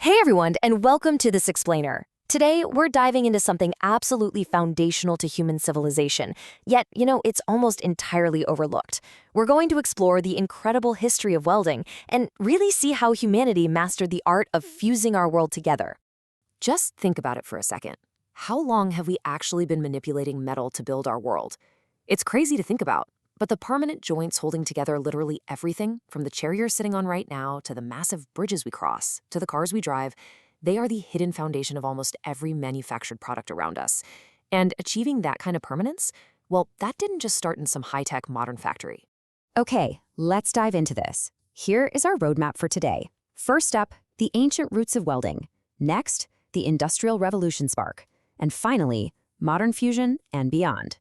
Hey everyone, and welcome to This Explainer. Today, we're diving into something absolutely foundational to human civilization, yet, it's almost entirely overlooked. We're going to explore the incredible history of welding and really see how humanity mastered the art of fusing our world together. Just think about it for a second. How long have we actually been manipulating metal to build our world? It's crazy to think about, but the permanent joints holding together literally everything, from the chair you're sitting on right now to the massive bridges we cross, to the cars we drive, they are the hidden foundation of almost every manufactured product around us. And achieving that kind of permanence, well, that didn't just start in some high-tech modern factory. Okay, let's dive into this. Here is our roadmap for today. First up, the ancient roots of welding. Next, the Industrial Revolution spark. And finally, modern fusion and beyond.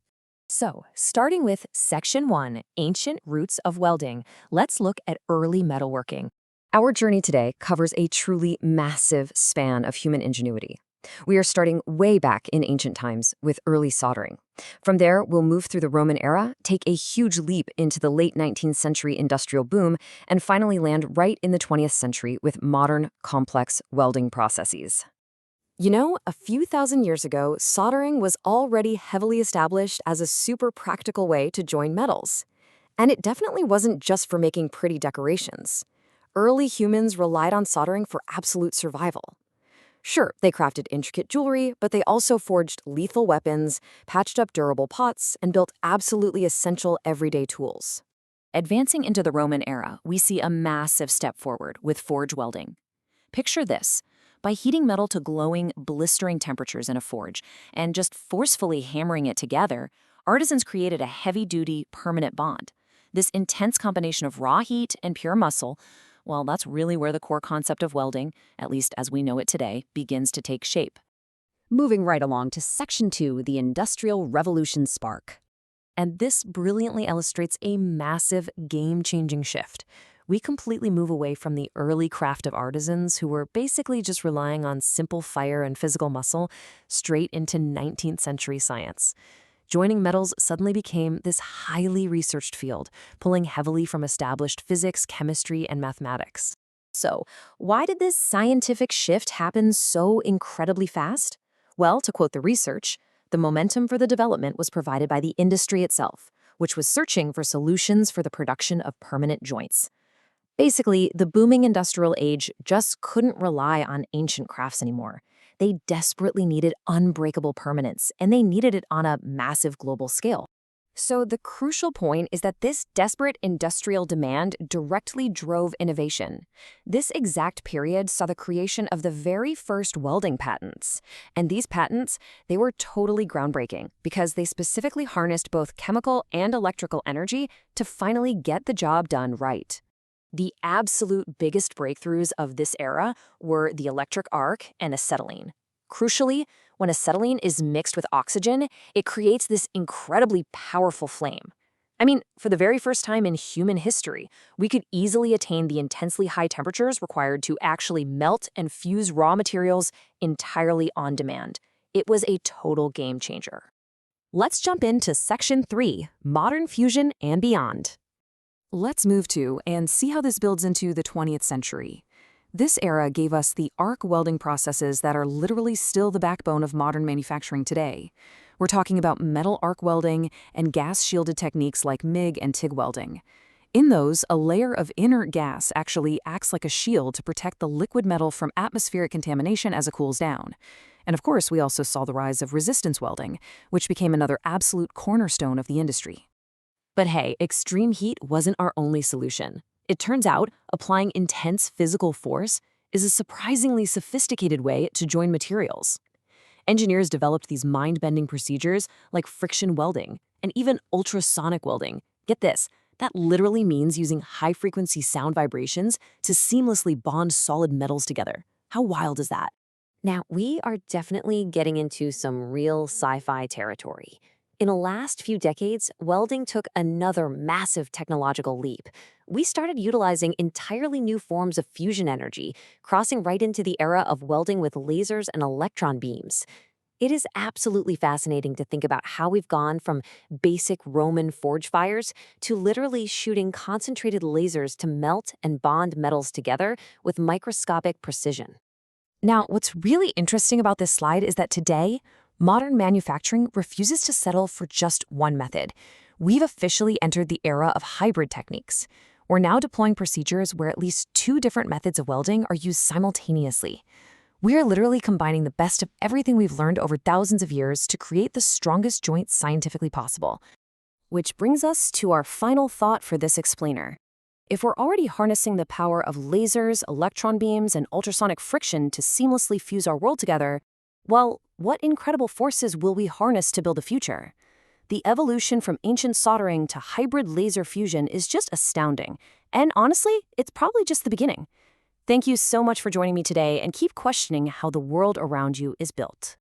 So, starting with Section 1, Ancient Roots of Welding, let's look at early metalworking. Our journey today covers a truly massive span of human ingenuity. We are starting way back in ancient times with early soldering. From there, we'll move through the Roman era, take a huge leap into the late 19th century industrial boom, and finally land right in the 20th century with modern, complex welding processes. A few thousand years ago, soldering was already heavily established as a super practical way to join metals. And it definitely wasn't just for making pretty decorations. Early humans relied on soldering for absolute survival. Sure, they crafted intricate jewelry, but they also forged lethal weapons, patched up durable pots, and built absolutely essential everyday tools. Advancing into the Roman era, we see a massive step forward with forge welding. Picture this. By heating metal to glowing, blistering temperatures in a forge and just forcefully hammering it together, artisans created a heavy-duty, permanent bond. This intense combination of raw heat and pure muscle, well, that's really where the core concept of welding, at least as we know it today, begins to take shape. Moving right along to Section 2, the Industrial Revolution spark. And this brilliantly illustrates a massive, game-changing shift. We completely move away from the early craft of artisans who were basically just relying on simple fire and physical muscle straight into 19th century science. Joining metals suddenly became this highly researched field, pulling heavily from established physics, chemistry, and mathematics. So, why did this scientific shift happen so incredibly fast? Well, to quote the research, the momentum for the development was provided by the industry itself, which was searching for solutions for the production of permanent joints. Basically, the booming industrial age just couldn't rely on ancient crafts anymore. They desperately needed unbreakable permanence, and they needed it on a massive global scale. So the crucial point is that this desperate industrial demand directly drove innovation. This exact period saw the creation of the very first welding patents. And these patents, they were totally groundbreaking because they specifically harnessed both chemical and electrical energy to finally get the job done right. The absolute biggest breakthroughs of this era were the electric arc and acetylene. Crucially, when acetylene is mixed with oxygen, it creates this incredibly powerful flame. For the very first time in human history, we could easily attain the intensely high temperatures required to actually melt and fuse raw materials entirely on demand. It was a total game changer. Let's jump into Section 3, Modern Fusion and Beyond. Let's move to and see how this builds into the 20th century. This era gave us the arc welding processes that are literally still the backbone of modern manufacturing today. We're talking about metal arc welding and gas-shielded techniques like MIG and TIG welding. In those, a layer of inert gas actually acts like a shield to protect the liquid metal from atmospheric contamination as it cools down. And of course, we also saw the rise of resistance welding, which became another absolute cornerstone of the industry. But hey, extreme heat wasn't our only solution. It turns out applying intense physical force is a surprisingly sophisticated way to join materials. Engineers developed these mind-bending procedures like friction welding and even ultrasonic welding. Get this, that literally means using high-frequency sound vibrations to seamlessly bond solid metals together. How wild is that? Now, we are definitely getting into some real sci-fi territory. In the last few decades, welding took another massive technological leap. We started utilizing entirely new forms of fusion energy, crossing right into the era of welding with lasers and electron beams. It is absolutely fascinating to think about how we've gone from basic Roman forge fires to literally shooting concentrated lasers to melt and bond metals together with microscopic precision. Now, what's really interesting about this slide is that today, modern manufacturing refuses to settle for just one method. We've officially entered the era of hybrid techniques. We're now deploying procedures where at least 2 different methods of welding are used simultaneously. We are literally combining the best of everything we've learned over thousands of years to create the strongest joint scientifically possible. Which brings us to our final thought for this explainer. If we're already harnessing the power of lasers, electron beams, and ultrasonic friction to seamlessly fuse our world together, well, what incredible forces will we harness to build the future? The evolution from ancient soldering to hybrid laser fusion is just astounding. And honestly, it's probably just the beginning. Thank you so much for joining me today, and keep questioning how the world around you is built.